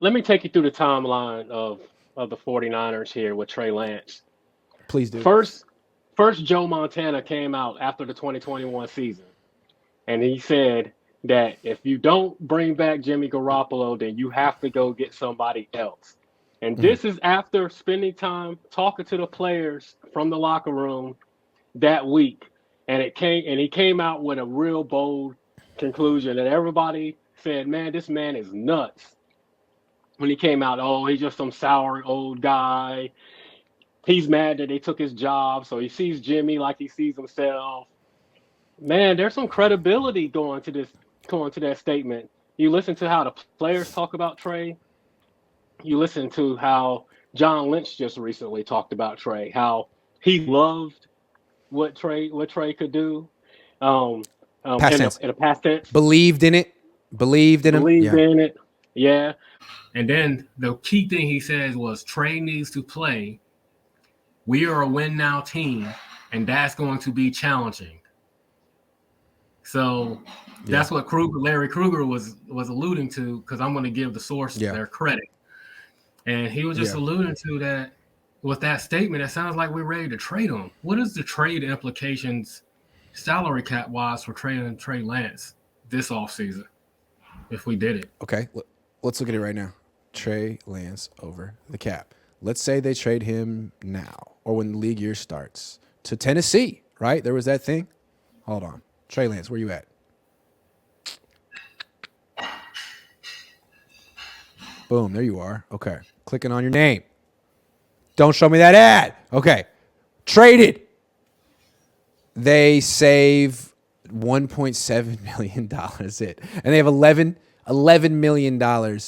let me take you through the timeline of the 49ers here with Trey Lance. Please do. First, first Joe Montana came out after the 2021 season, and he said that if you don't bring back Jimmy Garoppolo, then you have to go get somebody else. And Mhm. this is after spending time talking to the players from the locker room that week. And he came out with a real bold conclusion that everybody said, man, this man is nuts. When he came out, oh, he's just some sour old guy. He's mad that they took his job, so he sees Jimmy like he sees himself. Man, there's some credibility going to that statement. You listen to how the players talk about Trey. You listen to how John Lynch just recently talked about Trey, how he loved what Trey could do. Um, Past tense. in a past tense, Believed in it. Believed in him. believed Yeah. in it. Yeah, And then the key thing he says was Trey needs to play. We are a win now team, and that's going to be challenging. So Yeah. that's what Larry Kruger was alluding to, because I'm going to give the source Yeah. their credit. And he was just Yeah. alluding to that with that statement. It sounds like we're ready to trade him. What is the trade implications, salary cap wise, for trading Trey Lance this offseason if we did it? Okay. Let's look at it right now. Trey Lance over the cap. Let's say they trade him now or when the league year starts to Tennessee, right? There was that thing. Hold on. Trey Lance, where you at? Boom, there you are. Okay. Clicking on your name. Don't show me that ad. Okay. Traded. They save $1.7 million it. And they have $11 million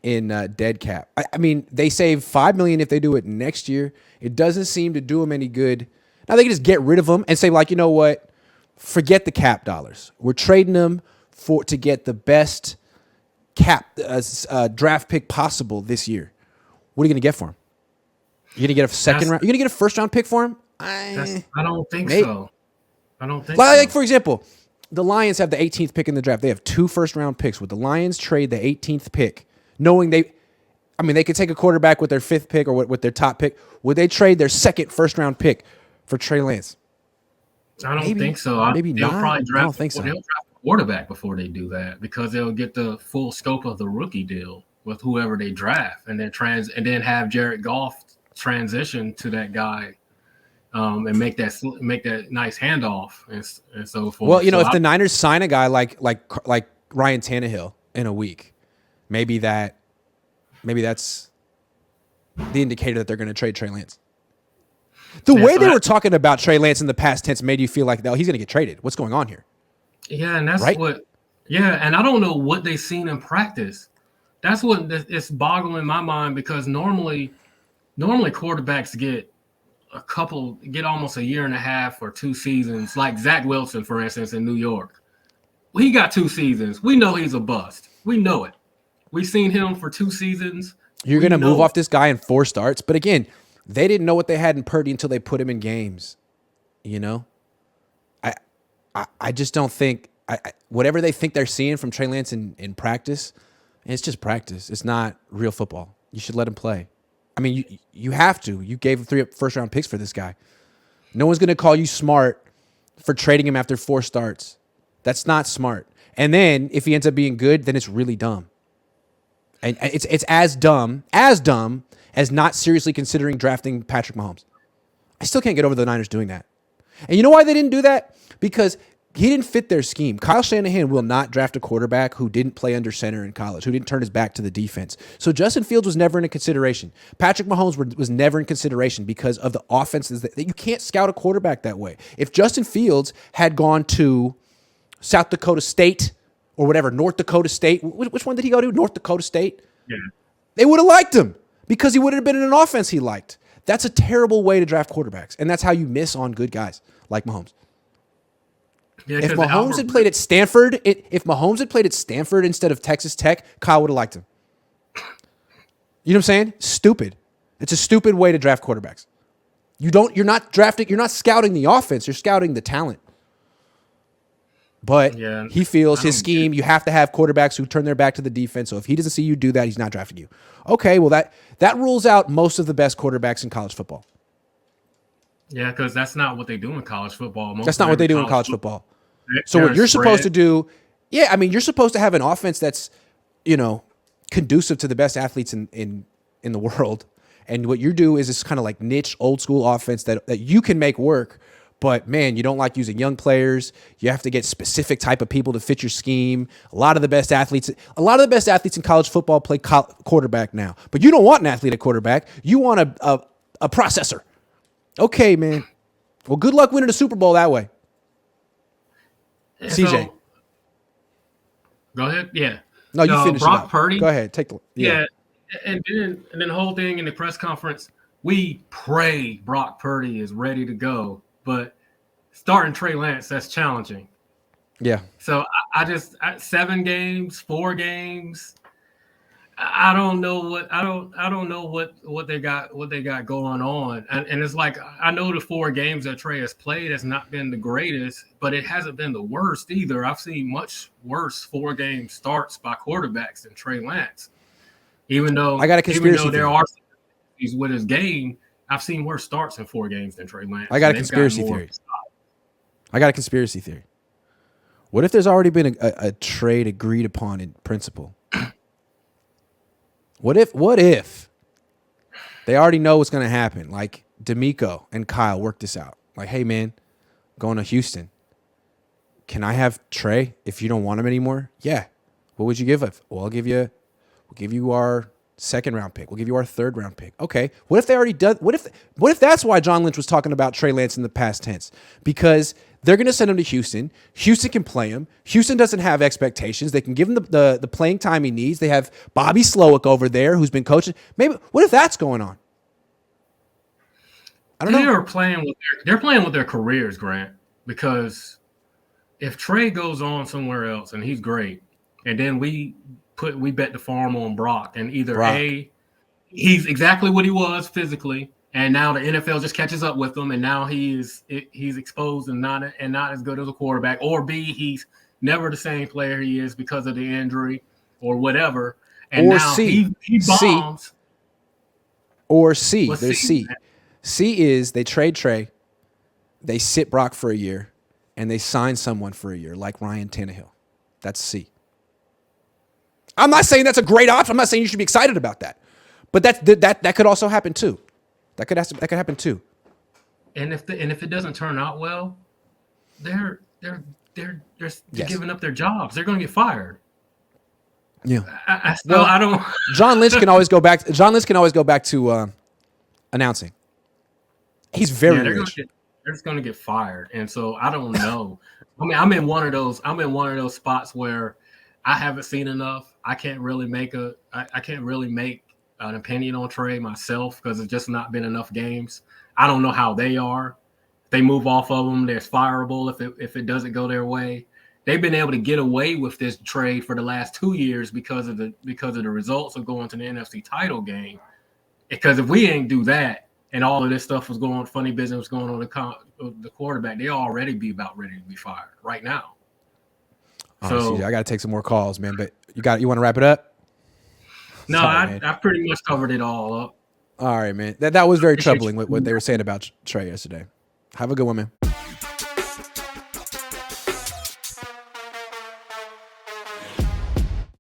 in dead cap. I mean, they save $5 million if they do it next year. It doesn't seem to do them any good. Now they can just get rid of them and say, like, you know what? Forget the cap dollars. We're trading them to get the best cap draft pick possible this year. What are you going to get for him? You're going to get a second round? You're going to get a first round pick for him? I don't think maybe. so. I don't think Like, so. for example, the Lions have the 18th pick in the draft. They have 2 first round picks. Would the Lions trade the 18th pick, knowing they could take a quarterback with their 5th pick or with their top pick? Would they trade their second first round pick for Trey Lance? I don't Maybe. think so. Maybe they'll not. probably I draft. don't think so. They'll draft a quarterback before they do that, because they'll get the full scope of the rookie deal with whoever they draft, and then have Jared Goff transition to that guy, and make that nice handoff and so forth. Well, So if the Niners sign a guy like Ryan Tannehill in a week, maybe that's the indicator that they're going to trade Trey Lance. The way they were talking about Trey Lance in the past tense made you feel like, no, he's going to get traded. What's going on here? Yeah, and that's right? and I don't know what they've seen in practice. That's what it's boggling my mind, because normally quarterbacks get almost a year and a half or 2 seasons, like Zach Wilson, for instance, in New York. He got 2 seasons. We know he's a bust. We know it. We've seen him for 2 seasons. You're going to move off this guy in 4 starts. But again, they didn't know what they had in Purdy until they put him in games. I just don't think whatever they think they're seeing from Trey Lance in practice, it's just practice. It's not real football. You should let him play. I mean, you have to. You gave 3 first round picks for this guy. No one's going to call you smart for trading him after 4 starts. That's not smart. And then if he ends up being good, then it's really dumb. And it's as dumb as not seriously considering drafting Patrick Mahomes. I still can't get over the Niners doing that. And you know why they didn't do that? Because he didn't fit their scheme. Kyle Shanahan will not draft a quarterback who didn't play under center in college, who didn't turn his back to the defense. So Justin Fields was never in consideration. Patrick Mahomes was never in consideration because of the offenses that you can't scout a quarterback that way. If Justin Fields had gone to South Dakota State or whatever, North Dakota State, which one did he go to? North Dakota State? Yeah. They would have liked him because he would have been in an offense he liked. That's a terrible way to draft quarterbacks, and that's how you miss on good guys like Mahomes. Yeah, if Mahomes had played at Stanford, instead of Texas Tech, Kyle would have liked him. You know what I'm saying? Stupid. It's a stupid way to draft quarterbacks. You're not scouting the offense, you're scouting the talent. But Yeah, he feels I his don't scheme, you have to have quarterbacks who turn their back to the defense. So if he doesn't see you do that, he's not drafting you. Okay, well, that rules out most of the best quarterbacks in college football. Yeah, because that's not what they do in college football. That's not what they do in college football. So They're what in you're supposed spread. to do, yeah, I mean, you're supposed to have an offense that's, conducive to the best athletes in the world. And what you do is this kind of like niche old school offense that you can make work. But man, you don't like using young players. You have to get specific type of people to fit your scheme. A lot of the best athletes in college football play quarterback now. But you don't want an athlete at quarterback. You want a processor. Okay, man. Well, good luck winning a Super Bowl that way. And CJ. so, go ahead. Yeah. No, you finish Brock it up. Purdy. Go ahead. Take the Yeah. And then the whole thing in the press conference, we pray Brock Purdy is ready to go. But starting Trey Lance, that's challenging. Yeah. So I just 7 games, 4 games. I don't know what they got going on. And it's like, I know the 4 games that Trey has played has not been the greatest, but it hasn't been the worst either. I've seen much worse 4-game starts by quarterbacks than Trey Lance. Even though I got a conspiracy there theory. are he's with his game, I've seen worse starts in 4 games than Trey Lance. I got a conspiracy theory. What if there's already been a trade agreed upon in principle? What if they already know what's going to happen? Like D'Amico and Kyle work this out. Like, hey man, going to Houston. Can I have Trey if you don't want him anymore? Yeah. What would you give us? Well, we'll give you our 2nd round pick. We'll give you our 3rd round pick. Okay. What if they already done? What if that's why John Lynch was talking about Trey Lance in the past tense? Because they're going to send him to Houston. Houston can play him. Houston doesn't have expectations. They can give him the playing time he needs. They have Bobby Slowick over there who's been coaching. Maybe what if that's going on? I don't know. They're playing with their careers, Grant, because if Trey goes on somewhere else and he's great, and then we bet the farm on Brock, and either he's exactly what he was physically, and now the NFL just catches up with him, and now he's exposed and not as good as a quarterback, or B, he's never the same player he is because of the injury or whatever, and or now C, he bombs. Or C. What's There's C. C is they trade Trey, they sit Brock for a year, and they sign someone for a year, like Ryan Tannehill. That's C. I'm not saying that's a great option. I'm not saying you should be excited about that. But that could also happen too. That could happen too. And if it doesn't turn out well, they're giving up their jobs. They're going to get fired. Yeah. I don't. John Lynch can always go back. John Lynch can always go back to announcing. He's very rich. They're just going to get fired, and so I don't know. I mean, I'm in one of those spots where I haven't seen enough. I can't really make an opinion on Trey myself because it's just not been enough games. I don't know how they are. If they move off of them, they're fireable if it doesn't go their way. They've been able to get away with this trade for the last 2 years because of the results of going to the NFC title game. Because if we ain't do that and all of this stuff was going, funny business was going on the quarterback, they already be about ready to be fired right now. So I got to take some more calls, man. But you want to wrap it up? No, I pretty much covered it all up. All right, man. That was very troubling what they were saying about Trey yesterday. Have a good one, man.